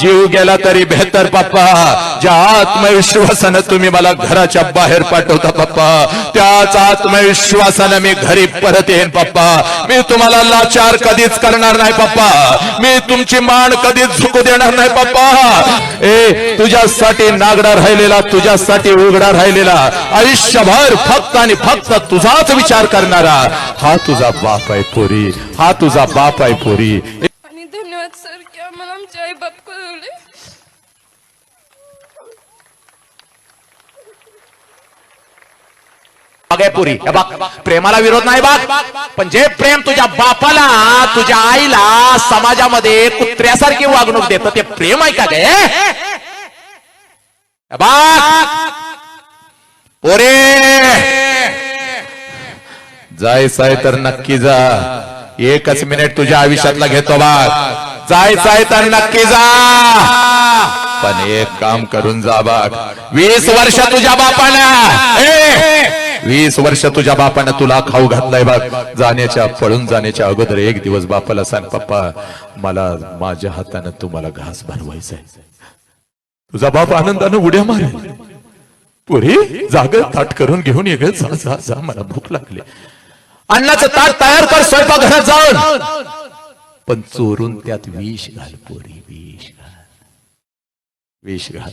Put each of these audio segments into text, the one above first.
जीव गेला तरी बेहतर पप्पा. ज्या आत्मविश्वासानं तुम्ही मला घराच्या बाहेर पाठवता पप्पा, त्याच आत्मविश्वासानं मी घरी परत येईन पप्पा. मी तुम्हाला लाचार कधीच करणार नाही पप्पा. मी तुमची मान कधीच झुकू देणार नाही पप्पा. तुझ्यासाठी नागडा राहिलेला, तुझ्यासाठी उघडा राहिलेला, आयुष्यभर फक्त आणि फक्त तुझाच विचार करणारा हा तुझा बाप आहे पोरी. हा तुझा बाप आहे पोरी. आणि धन्यवाद सर की आम्हाला आमचे आई बाप कळवले. पुरी प्रेमाला विरोध नाही बघ, पण जे प्रेम तुझ्या बापाला, तुझ्या आईला समाजामध्ये कुत्र्यासारखी वागणूक देत ते प्रेम आहे का गे? पोरे जायचंय तर नक्की जा. एकच मिनिट तुझ्या आयुष्यातला घेतो बघ. जायचंय तर नक्की जा, पण एक काम करून जा बघ. 20 वर्ष तुझ्या बापाला 20 वर्ष तुझ्या बापानं तुला खाऊ घातलाय बघ. पळून जाण्याच्या अगोदर एक दिवस बापाला सांग, पप्पा मला माझ्या हातानं तुम्हाला घास बनवायचा आहे. तुझा बाप आनंदानं उड्या मारेल. पुरी जाग ताट करून घेऊन ये, जा जा जा, मला भूक लागली. अन्नाचं ताट तयार कर स्वयंपाकघरात जाऊन, पण चोरून त्यात विष घाल पोरी. विष घाल.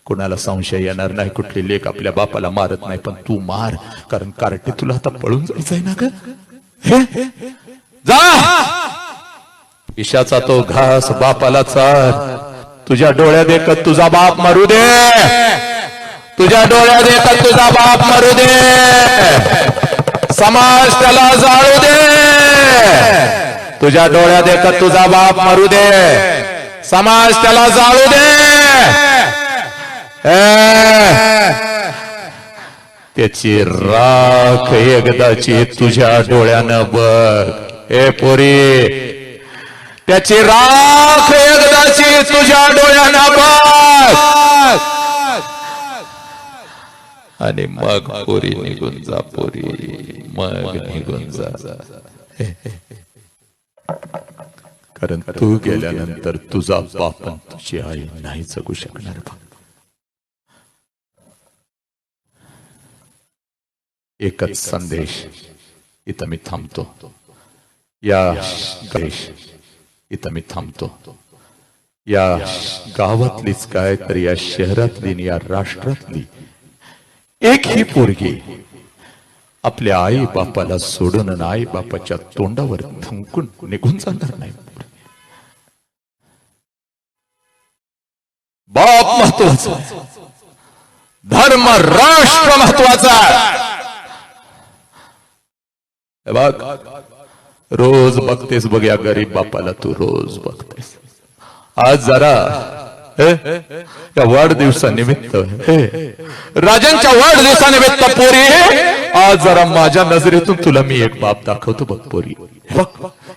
कोणाला संशय येणार नाही. कुठली लेक आपल्या बापाला मारत नाही, पण तू मार, कारण कार्टे तुला आता पळून जायचंय ना ग. जा विषाचा तो घास बापाला चार. तुझ्या डोळ्यात देखत तुझा बाप मरू दे. तुझ्या डोळ्यात देखत तुझा बाप मरू दे. समाज त्याला जाळू दे. तुझ्या डोळ्यात देखत तुझा बाप मरू दे. समाज त्याला जाळू दे. त्याची राख एकदाची तुझ्या डोळ्यानं बघ. ए पोरी, त्याची राख एकदाची तुझ्या डोळ्यानं बघ, आणि मग पोरी निघून जा. पोरी मग निघून जा. कारण तू गेल्यानंतर तुझा बाप तुझी आई नाही जगू शकणार. एकच संदेश इथं मी थांबतो. इथं मी थांबतो. या गावातलीच काय तर या शहरातली, या राष्ट्रातली एक ही पोरगी आपल्या आई बापाला सोडून आई बापाच्या तोंडावर थुंकून निघून जाणार नाही. बाप महत्वाचा, धर्म राष्ट्र महत्वाचा. बघ रोज बघतेस बघ या गरीब बापाला, तू रोज बघतेस. आज जरा या वाढदिवसानिमित्त, राजांच्या वाढदिवसानिमित्त पोरी, आज जरा माझ्या नजरेतून तुला मी एक बाप दाखवतो बघ पोरी. बघ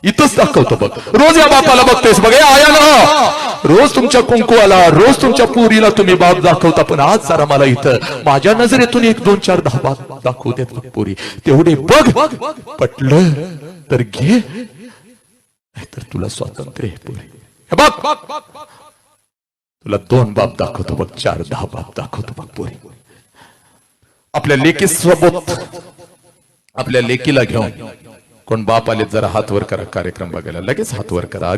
इथंच दाखवतो बघ. रोज या बापाला बघतेस बघ. आया ना, रोज तुमच्या कुंकुवाला, रोज तुमच्या पोरीला तुम्ही बाप दाखवता, पण आज जरा मला इथं माझ्या नजरेतून 1 2 4 10 बाप दाखवू देत बघ पोरी. तेवढे बघ. पटलं तर घे, नाहीतर तुला स्वातंत्र्य आहे पोरी. बघ तुला 2 बाप दाखवतो बघ, 4 10 बाप दाखवतो बघ पोरी. आपल्या लेकीसोबत, आपल्या लेकीला घेऊन कोण बाप आले जरा हात वर करा. कार्यक्रम बघायला लगेच हात वर करा.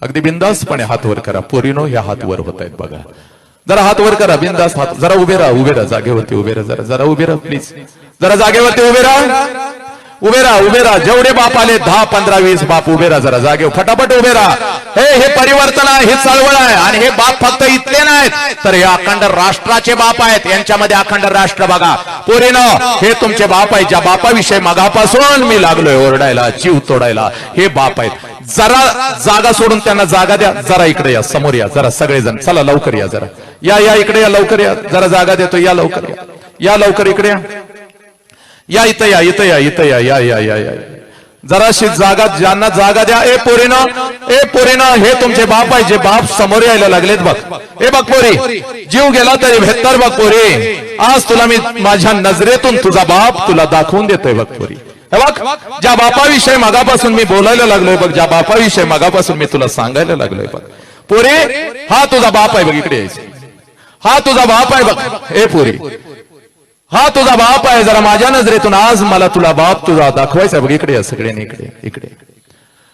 अगदी बिंदासपणे हात वर करा. पोरीनो ह्या हात वर होत आहेत बघा. जरा हात वर करा बिंदास. हात जरा उभे राहा जागेवरती उभे राहा. जरा उभे राहा प्लीज. जरा जागेवरती उभे राहा. जेवढे बाप आले 10 15 20 बाप उभे राहा. जरा जागेवर फटाफट उभे राहा. हे परिवर्तन आहे, हे चळवळ आहे. आणि हे बाप फक्त इथले नाहीत, तर हे अखंड राष्ट्राचे बाप आहेत. यांच्यामध्ये अखंड राष्ट्र बघा पोरीनं, हे तुमचे बाप आहेत. ज्या बापाविषयी मगापासून मी लागलोय ओरडायला, जीव तोडायला, हे बाप आहेत. जरा जागा सोडून त्यांना जागा द्या. जरा इकडे या, समोर या जरा सगळेजण. चला लवकर या. जरा या इकडे या, लवकर या. जरा जागा देतो. या लवकर या लवकर इकडे या. इथं या. जराशी जागा, ज्यांना जागा द्या. ए पोरीनं, हे तुमचे बाप आहे. जे बाप समोर यायला लागलेत बघ. हे बघ पोरी, जीव गेला तरी बेहतर बघ पोरी. आज तुला मी माझ्या नजरेतून तुझा बाप तुला दाखवून देतोय बघ पोरी. हे बघ, ज्या बापाविषयी मगापासून मी बोलायला लागलोय बघ, ज्या बापाविषयी मगापासून मी तुला सांगायला लागलोय बघ पोरे हा तुझा बाप आहे बघ, इकडे यायचं. हा तुझा बाप आहे बघ. ए पोरी हा तुझा बाप आहे. जरा माझ्या नजरेतून आज मला तुला बाप तुझा दाखवायचा आहे बघ. इकडे या सगळ्यांनी, इकडे इकडे.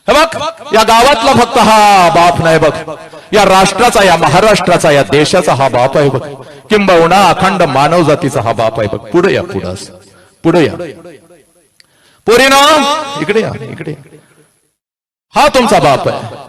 हे बघ या गावातला फक्त हा बाप नाही बघ, या राष्ट्राचा, या महाराष्ट्राचा, या देशाचा हा बाप आहे बघ. किंबहुना अखंड मानव जातीचा हा बाप आहे बघ. पुढे या, पुढे या पोरीनो, इकडे या, इकडे. हा तुमचा बाप आहे.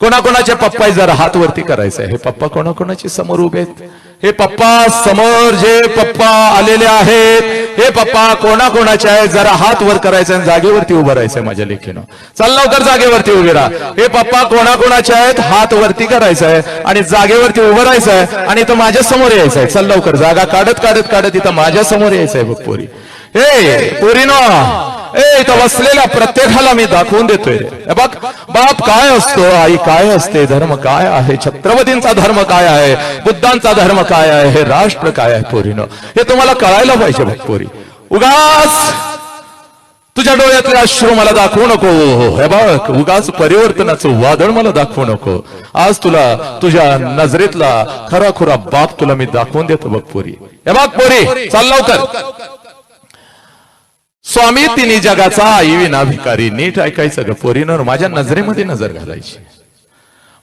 कोणाकोणाचे पप्पा जरा हात वरती करायचे. हे पप्पा कोणाकोणाचे समोर उभे आहेत. हे पप्पा समोर जे पप्पा आलेले आहेत, हे पप्पा कोणाकोणाचे आहेत जरा हात वर करायचे आणि जागेवरती उभं राहायचंय माझ्या लेखीनं. चल लवकर जागेवरती उभे राहा. हे पप्पा कोणाकोणाचे आहेत हात वरती करायचंय आणि जागेवरती उभं राहायचंय आणि इथं माझ्या समोर यायचंय. चल लवकर जागा काढत काढत काढत इथं माझ्या समोर यायचंय बघ पोरी. हे पोरीनो, इथं बसलेल्या प्रत्येकाला मी दाखवून देतोय बघ बाप काय असतो, आई काय असते, धर्म काय आहे, छत्रपतींचा धर्म काय आहे, बुद्धांचा धर्म काय आहे, हे राष्ट्र काय आहे. पोरीनो हे तुम्हाला कळायला पाहिजे बघ पोरी. उगाच तुझ्या डोळ्यातले अश्रू मला दाखवू नको. हे बघ उगाच परिवर्तनाचं वादळ मला दाखवू नको. आज तुला तुझ्या नजरेतला खरा खुरा बाप तुला मी दाखवून देतो बघ पोरी. हे बघ पोरी चाल लवकर. स्वामी तिन्ही जगाचा आई विना भिकारी. नीट ऐकायचं ग पोरीनं, माझ्या नजरेमध्ये नजर घालायची,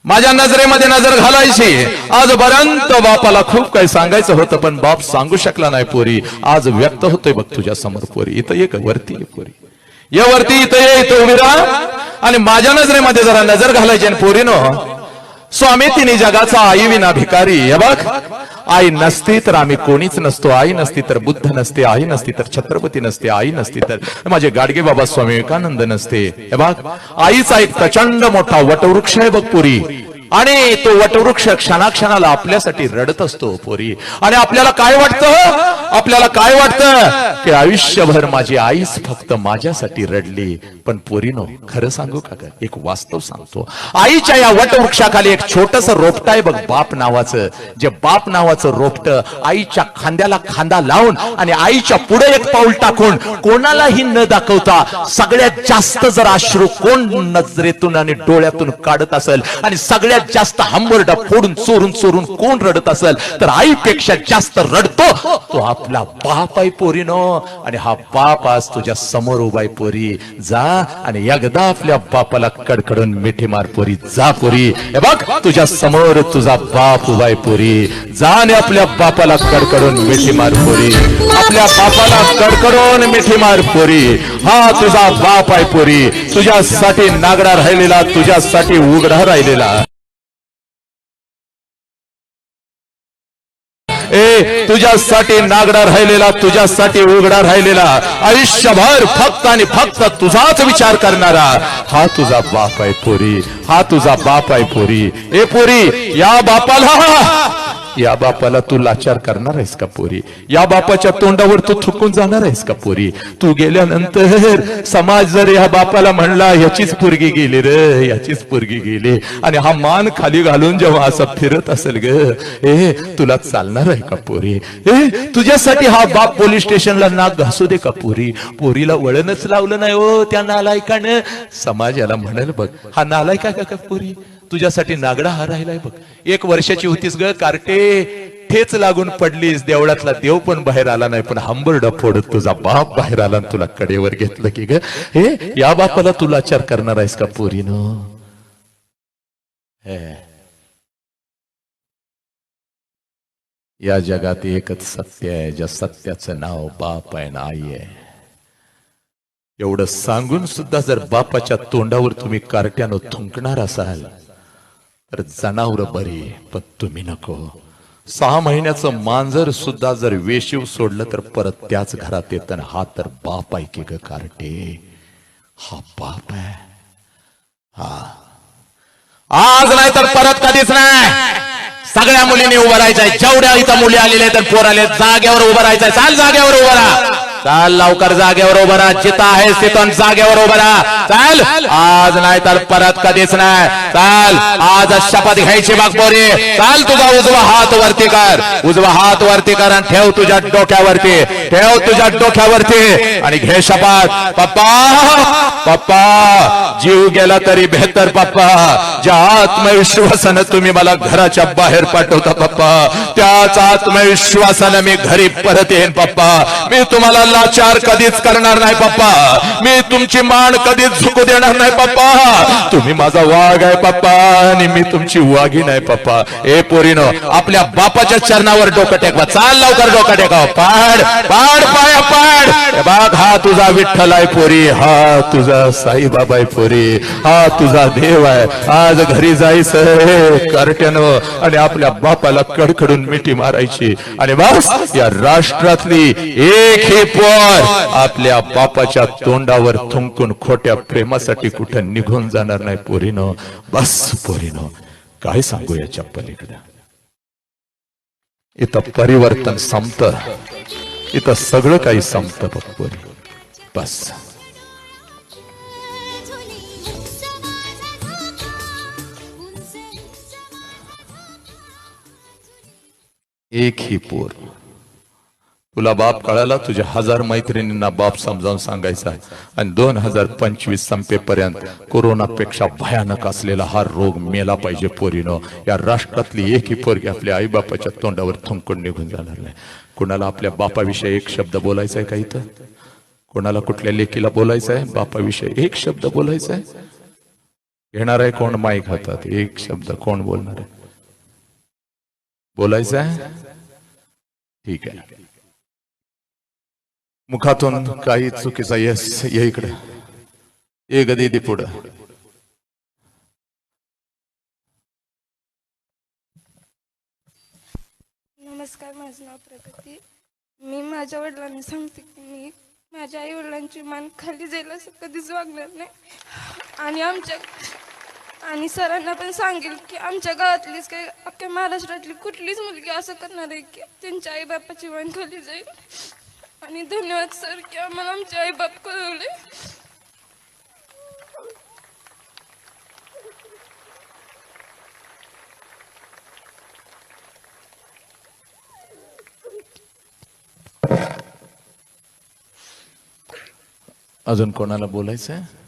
माझ्या नजरेमध्ये नजर घालायची. आजपर्यंत बापाला खूप काही सांगायचं होतं पण बाप सांगू शकला नाही पोरी. आज व्यक्त होतोय बघ तुझ्या समोर पोरी. इथं ये वरती ये पोरी, ये वरती, इथं ये, इथं उभी राहा आणि माझ्या नजरेमध्ये जरा नजर घालायची. आणि पोरीनो स्वामी तिन्ही जगाचा आई विना भिकारी. हे बघ आई नसती तर आम्ही कोणीच नसतो. आई नसती तर बुद्ध नसते, आई नसती तर छत्रपती नसते, आई नसती तर माझे गाडगे बाबा स्वामी विवेकानंद नसते. हे बघ आईचा एक प्रचंड मोठा वटवृक्ष आहे बघ पोरी. आणि तो वटवृक्ष क्षणाक्षणाला आपल्यासाठी रडत असतो पोरी. आणि आपल्याला काय वाटतं, आपल्याला काय वाटतं की आयुष्यभर माझी आईच फक्त माझ्यासाठी रडली. पण पोरीनो खरं सांगू का ग, एक वास्तव सांगतो. आईच्या या वटवृक्षाखाली एक छोटस रोपट आहे बघ बाप नावाचं. जे बाप नावाचं रोपट आईच्या खांद्याला खांदा लावून आणि आईच्या पुढे एक पाऊल टाकून कोणालाही न दाखवता सगळ्यात जास्त जर अश्रू कोण नजरेतून आणि डोळ्यातून काढत असेल आणि सगळ्यात जास्त हंबरडा फोडून चोरून चोरून कोण रडत असेल तर आईपेक्षा जास्त रडतो तो आपला बाप आहे पोरीनो. आणि हा बाप आज तुझ्या समोर उभा आहे पोरी. जा आणि एकदा आपल्या बापाला कडकडून मिठी मार पोरी. जा पोरी, हे बघ तुझ्या समोर तुझा बाप उभा आहे पोरी. जा आणि आपल्या बापाला कडकडून मिठी मार पोरी. आपल्या बापाला कडकडून मिठी मार पोरी. हा तुझा बाप आहे पोरी. तुझ्यासाठी नागडा राहिलेला, तुझ्यासाठी उघडा राहिलेला. तुझ्यासाठी नागडा राहिलेला, तुझ्यासाठी उघडा राहिलेला, आयुष्यभर फक्त आणि फक्त तुझाच विचार करणारा हा तुझा बाप आहे पोरी. हा तुझा बाप आहे पोरी. ए पोरी या बापाला तू लाचार करणार आहेस का पोरी? या बापाच्या तोंडावर तू थुकून जाणार आहेस का पोरी? तू गेल्यानंतर समाज जर या बापाला म्हणला याचीच पोरगी गेली रे, याचीच पोरगी गेली, आणि हा मान खाली घालून जेव्हा असं फिरत असेल ग, तुला चालणार आहे का पोरी? तुझ्यासाठी हा बाप पोलीस स्टेशनला नाक घासू दे का पोरी? पोरीला वळणच लावलं नाही हो त्या नालायकानं. समाज याला म्हणाल बघ हा नालायका का पोरी, तुझ्यासाठी नागडा हा राहिलाय बघ. 1 वर्षाची होतीस ग कार्टे, ठेच लागून पडलीस, देवळातला देव पण बाहेर आला नाही, पण हंबरडा फोडत तुझा बाप बाहेर आला आणि तुला कडेवर घेतलं की ग. या बापाला तू लाचार करणार आहेस का पोरीनो? या जगात एकच सत्य आहे, ज्या सत्याचं नाव बाप आहे ना आई आहे. एवढं सांगून सुद्धा जर बापाच्या तोंडावर तुम्ही कार्ट्यानं थुंकणार असाल तर जनावर बरी, पण तुम्ही नको. 6 महिन्याचं मांजर सुद्धा जर वेशीव सोडलं तर परत त्याच घरात येत. हा तर बाप आहे की ग कार्टे, हा बाप आहे. हा आज नाही तर परत कधीच नाही. सगळ्या मुलींनी उभं राहायचंय. जेवढ्या इथं मुली आलेल्या आहेत पोर आले, जागेवर उभं राहायचंय. चाल जागेवर उभं राहा. चाल लवकर जागेवर उभं राहा, जिथं आहेस तिथून जागेवर उभं राहा. चाल, आज नाही तर परत कधीच नाही. चाल, आज शपथ घ्यायची बघ पोरी. चाल, तुझा उजवा हात वरती कर, उजवा हात वरती कर आणि ठेव तुझ्या डोक्यावरती, ठेव तुझ्या डोक्यावरती आणि घे शपथ. पप्पा, पप्पा, जीव गेला तरी बेहतर पप्पा. ज्या आत्मविश्वासानं तुम्ही मला घराच्या बाहेर पाठवता पप्पा, त्याच आत्मविश्वासानं मी घरी परत येईन पप्पा. मी तुम्हाला लाचार कधीच करणार नाही पप्पा. मी तुमची मान कधीच झुकू देणार नाही पप्पा. तुम्ही माझा वाघ आहे पप्पा आणि मी तुमची वाघी नाही पप्पा. ए पोरीनो, आपल्या बापाच्या चरणावर डोकं टेकवा. चाल लवकर डोकं टेकाव. पाड पाड पाया पाड. हे बघ, हा तुझा विठ्ठल आहे पोरी, हा तुझा साईबाबा आहे पोरी, हा तुझा देव आहे. आज घरी जायचं कार्ट्यानं आणि आपल्या बापाला कडकडून मिठी मारायची आणि बस या राष्ट्रातली एक ही पोर आपल्या बापाच्या तोंडावर थुंकून खोट्या प्रेमासाठी कुठं निघून जाणार नाही पोरीनो. बस पोरीनो, काय सांगू याच्या पलीकडे. इथं परिवर्तन संपतं, इथं सगळं काही संपतं बघ पोरी. बस एक ही पोर. तुला बाप कळाला, तुझ्या 1000 मैत्रिणींना बाप समजावून सांगायचा आणि 2025 संपेपर्यंत कोरोनापेक्षा भयानक असलेला हा रोग मेला पाहिजे पोरीनो. या राष्ट्रातली एक ही पोरगी आपल्या आई बापाच्या तोंडावर थुंकून निघून जाणार नाही. कुणाला आपल्या बापाविषयी एक शब्द बोलायचा आहे का इथं? कोणाला कुठल्या लेकीला बोलायचं आहे बापाविषयी एक शब्द बोलायचा आहे? घेणार आहे कोण माईक हातात? एक शब्द कोण बोलणार आहे? बोलायचं आहे? ठीक आहे. मुखातून काही चुकीचा यस ये इकडे ये गदी दे पुढं. नमस्कार, माझं नाव प्रगती. मी माझ्या वडिलांना सांगते की मी माझ्या आई वडिलांची मान खाली जाईल असं कधीच वागणार नाही. आणि सरांना पण सांगेल की आमच्या गावातलीच काही अख्ख्या महाराष्ट्रातली कुठलीच मुलगी असं करणार आहे की त्यांच्या आई बापाची मान खाली जाईल. आणि धन्यवाद सर की आम्हाला आमचे आई बाप कळवले. अजून कोणाला बोलायचं आहे?